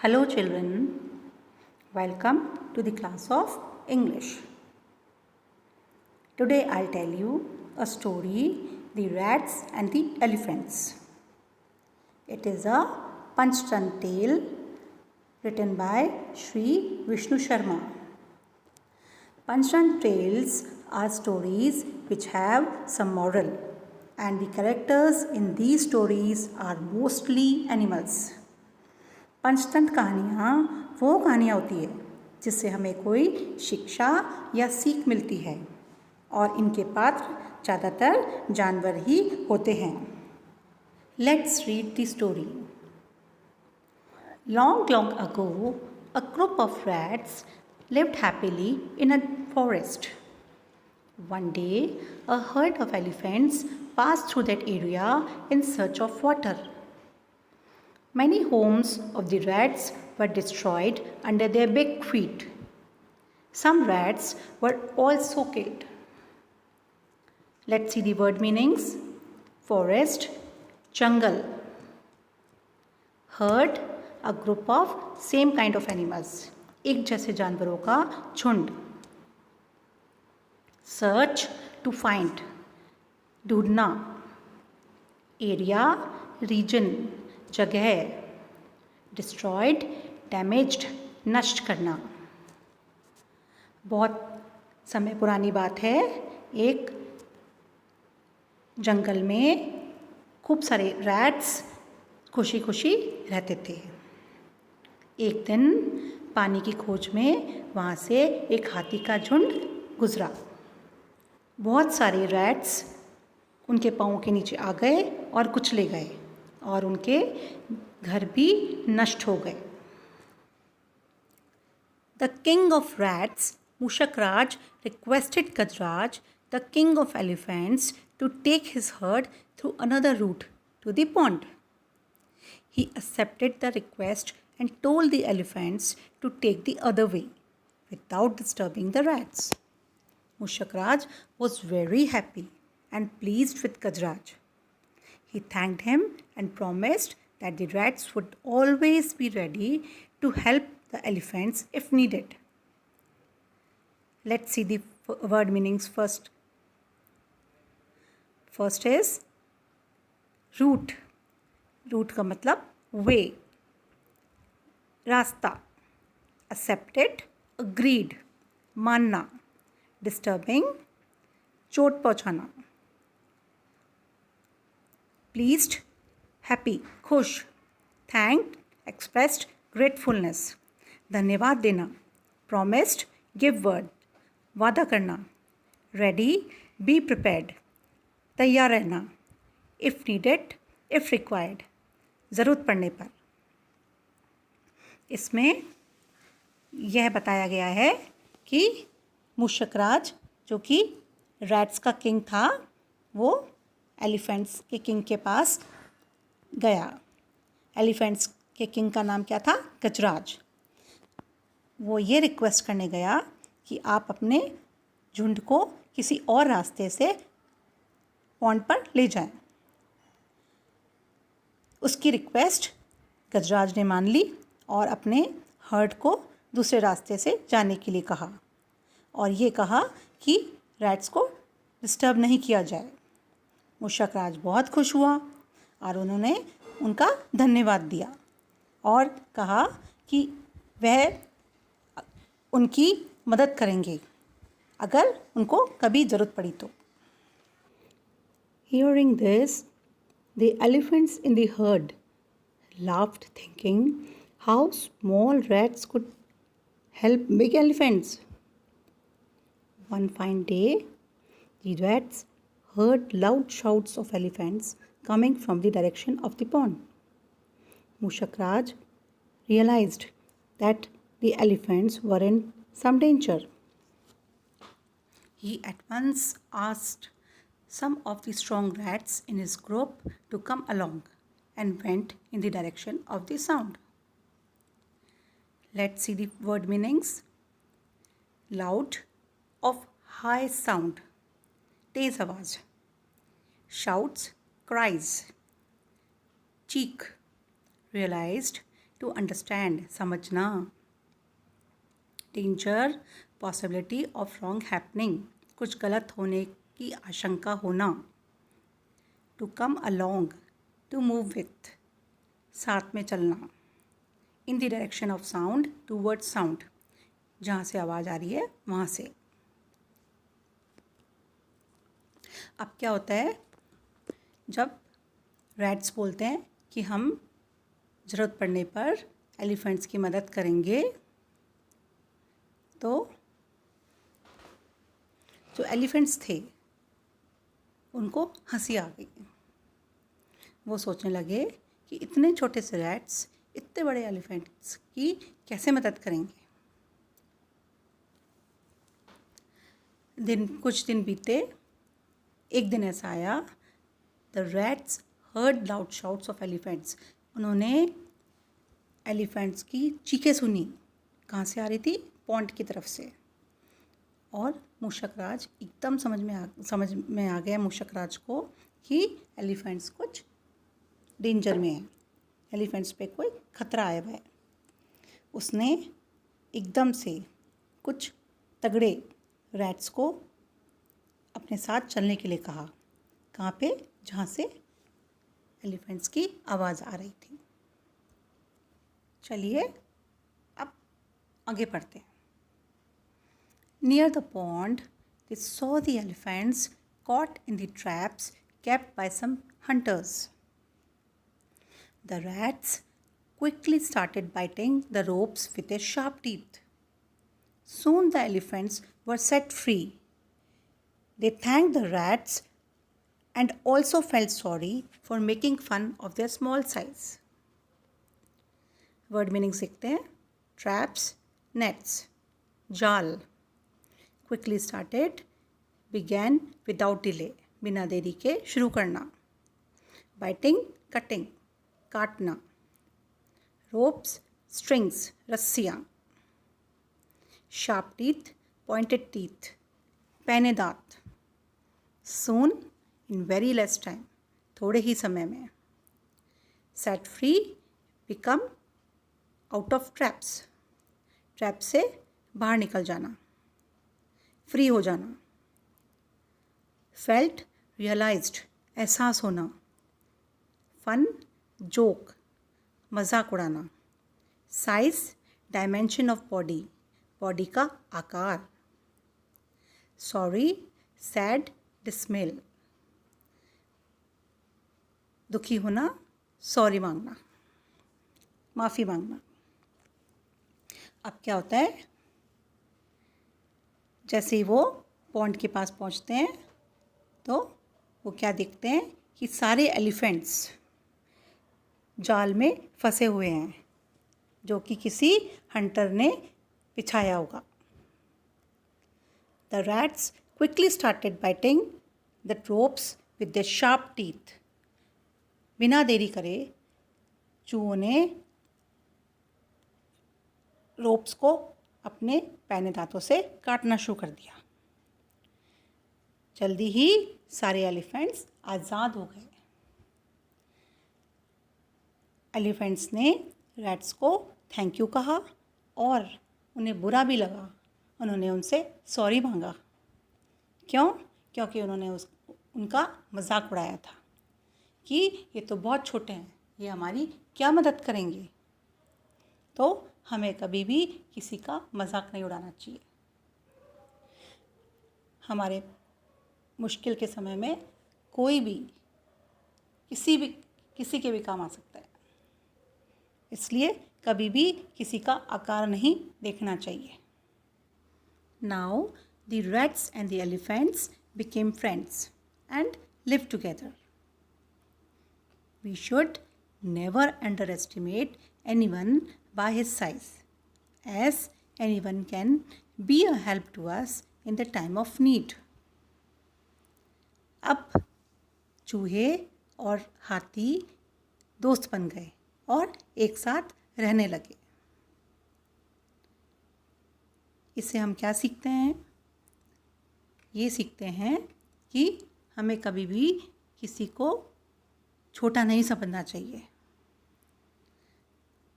Hello children, welcome to the class of English. Today I'll tell you a story, The Rats and the Elephants. It is a Panchtant tale written by Sri Vishnu Sharma. Panchtant tales are stories which have some moral, and the characters in these stories are mostly animals. Panchatantra कहानियाँ वो कहानियाँ होती है जिससे हमें कोई शिक्षा या सीख मिलती है और इनके पात्र ज़्यादातर जानवर ही होते हैं. Let's read the story. Long, long ago, a group of rats lived happily in a forest. One day, a herd of elephants passed through that area in search of water. Many homes of the rats were destroyed under their big feet. Some rats were also killed. Let's see the word meanings. Forest, jungle. Herd, a group of same kind of animals. एक जैसे जानवरों का झुंड. Search, to find. ढूंढना. Area, region. जगह. Destroyed, damaged, नष्ट करना. बहुत समय पुरानी बात है. एक जंगल में खूब सारे रैट्स खुशी खुशी रहते थे. एक दिन पानी की खोज में वहाँ से एक हाथी का झुंड गुजरा. बहुत सारे रैट्स उनके पाँव के नीचे आ गए और कुचले गए और उनके घर भी नष्ट हो गए. The king of rats, Mushakraj, requested Gajraj, the king of elephants, to take his herd through another route to the pond. He accepted the request and told the elephants to take the other way without disturbing the rats. Mushakraj was very happy and pleased with Gajraj. He thanked him and promised that the rats would always be ready to help the elephants if needed. Let's see the word meanings first. First is route. Route का मतलब way. रास्ता. Accepted, agreed, मानना. Disturbing, चोट पहुँचाना. Pleased, happy, खुश. Thanked, expressed gratefulness. धन्यवाद देना. Promised, give word, वादा करना. Ready, be prepared, तैयार रहना. If needed, if required, ज़रूरत पड़ने पर. इसमें यह बताया गया है कि मुशकराज जो कि रैट्स का किंग था वो एलिफेंट्स के किंग के पास गया. एलिफेंट्स के किंग का नाम क्या था? गजराज. वो ये रिक्वेस्ट करने गया कि आप अपने झुंड को किसी और रास्ते से पॉन्ड पर ले जाएं. उसकी रिक्वेस्ट गजराज ने मान ली और अपने हर्ड को दूसरे रास्ते से जाने के लिए कहा और ये कहा कि रैट्स को डिस्टर्ब नहीं किया जाए. मुशकराज बहुत खुश हुआ और उन्होंने उनका धन्यवाद दिया और कहा कि वह उनकी मदद करेंगे अगर उनको कभी ज़रूरत पड़ी तो. Hearing this, the elephants in the herd laughed, thinking how small rats could help big elephants. One fine day, the rats heard loud shouts of elephants coming from the direction of the pond. Mushakraj realized that the elephants were in some danger. He at once asked some of the strong rats in his group to come along and went in the direction of the sound. Let's see the word meanings. Loud, of high sound, तेज आवाज. Shouts, cries. Cheek, realized, to understand, समझना. danger, possibility of wrong happening, कुछ गलत होने की आशंका होना. to come along, to move with, साथ में चलना. in the direction of sound, towards sound, जहाँ से आवाज़ आ रही है वहाँ से. अब क्या होता है जब रैट्स बोलते हैं कि हम ज़रूरत पड़ने पर एलिफेंट्स की मदद करेंगे, तो जो एलिफेंट्स थे उनको हंसी आ गई. वो सोचने लगे कि इतने छोटे से रैट्स इतने बड़े एलिफेंट्स की कैसे मदद करेंगे. कुछ दिन बीते. एक दिन ऐसा आया, the rats heard loud shouts of elephants. उन्होंने एलिफेंट्स की चीखें सुनी. कहाँ से आ रही थी? पॉन्ड की तरफ से. और मूषकराज एकदम समझ में आ गया मूषकराज को कि एलिफेंट्स कुछ डेंजर में है, एलिफेंट्स पे कोई खतरा आया हुआ है. उसने एकदम से कुछ तगड़े रैट्स को अपने साथ चलने के लिए कहा. कहाँ पे? जहाँ से एलिफेंट्स की आवाज़ आ रही थी. चलिए अब आगे बढ़ते हैं. Near the pond they saw the elephants caught in the traps kept by some hunters. The rats quickly started biting the ropes with their sharp teeth. Soon the elephants were set free. They thanked the rats and also felt sorry for making fun of their small size. Word meaning सीखते हैं. Traps, nets, जाल. Quickly started, began without delay, बिना देरी के शुरू करना. Biting, cutting, काटना. Ropes, strings, रस्सियाँ. Sharp teeth, pointed teeth, पैने दांत. Soon, in very less time, थोड़े ही समय में. Set free, become out of traps, trap से बाहर निकल जाना, फ्री हो जाना. Felt, realized, एहसास होना. Fun, जोक, मजाक उड़ाना. Size, dimension of body, body का आकार. Sorry, sad, dismal, दुखी होना, सॉरी मांगना, माफ़ी मांगना. अब क्या होता है, जैसे ही वो पॉन्ड के पास पहुंचते हैं तो वो क्या देखते हैं कि सारे एलिफेंट्स जाल में फंसे हुए हैं जो कि किसी हंटर ने बिछाया होगा. The rats quickly started biting the ropes with their sharp teeth. बिना देरी करे चूहों ने रोप्स को अपने पैने दांतों से काटना शुरू कर दिया. जल्दी ही सारे एलिफेंट्स आज़ाद हो गए. एलिफेंट्स ने रैट्स को थैंक यू कहा और उन्हें बुरा भी लगा. उन्होंने उनसे सॉरी मांगा. क्यों? क्योंकि उन्होंने उनका मजाक उड़ाया था कि ये तो बहुत छोटे हैं, ये हमारी क्या मदद करेंगे. तो हमें कभी भी किसी का मजाक नहीं उड़ाना चाहिए. हमारे मुश्किल के समय में कोई भी किसी के भी काम आ सकता है. इसलिए कभी भी किसी का आकार नहीं देखना चाहिए. Now the rats and the elephants became friends and lived together. We should never underestimate anyone by his size, as anyone can be a help to us in the time of need. अब चूहे और हाथी दोस्त बन गए और एक साथ रहने लगे. इससे हम क्या सीखते हैं? ये सीखते हैं कि हमें कभी भी किसी को छोटा नहीं समझना चाहिए.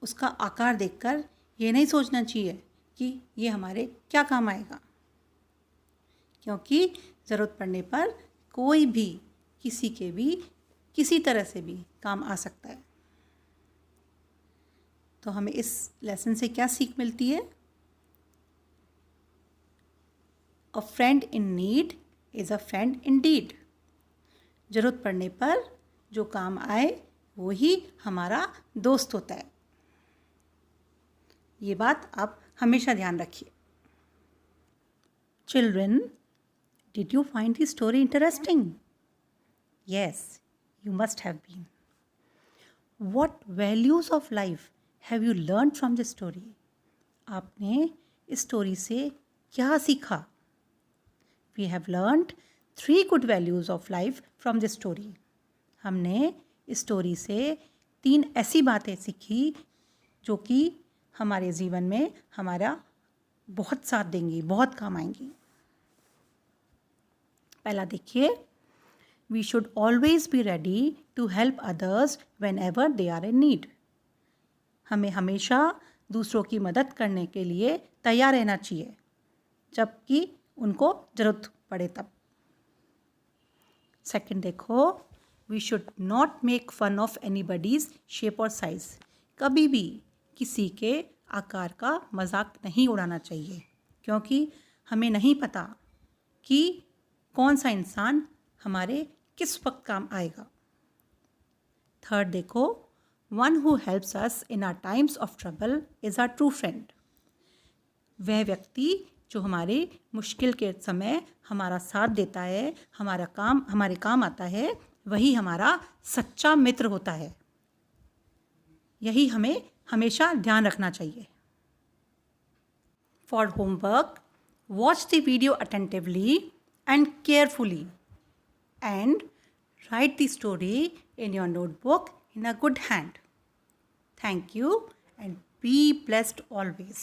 उसका आकार देखकर ये नहीं सोचना चाहिए कि ये हमारे क्या काम आएगा, क्योंकि ज़रूरत पड़ने पर कोई भी किसी के भी किसी तरह से भी काम आ सकता है। तो हमें इस लेसन से क्या सीख मिलती है? अ friend in need is a friend Indeed. ज़रूरत पड़ने पर जो काम आए वो ही हमारा दोस्त होता है। ये बात आप हमेशा ध्यान रखिए। Children, did you find the story interesting? Yes, you must have been. What values of life have you learned from this story? आपने इस स्टोरी से क्या सीखा? We have learned 3 good values of life from this story. हमने इस story से 3 ऐसी बातें सीखी जो कि हमारे जीवन में हमारा बहुत साथ देंगी, बहुत काम आएंगी। पहला देखिए, we should always be ready to help others whenever they are in need. हमें हमेशा दूसरों की मदद करने के लिए तैयार रहना चाहिए जबकि उनको ज़रूरत पड़े तब। सेकंड देखो, we should not make fun of anybody's shape और साइज़। कभी भी किसी के आकार का मजाक नहीं उड़ाना चाहिए, क्योंकि हमें नहीं पता कि कौन सा इंसान हमारे किस वक्त काम आएगा। थर्ड देखो, one who helps us in our times of trouble is our true friend. वह व्यक्ति जो हमारे मुश्किल के समय हमारा साथ देता है, हमारे काम आता है, वही हमारा सच्चा मित्र होता है। यही हमें हमेशा ध्यान रखना चाहिए। For homework, watch the video attentively and carefully and write the story in your notebook in a good hand. Thank you and be blessed always.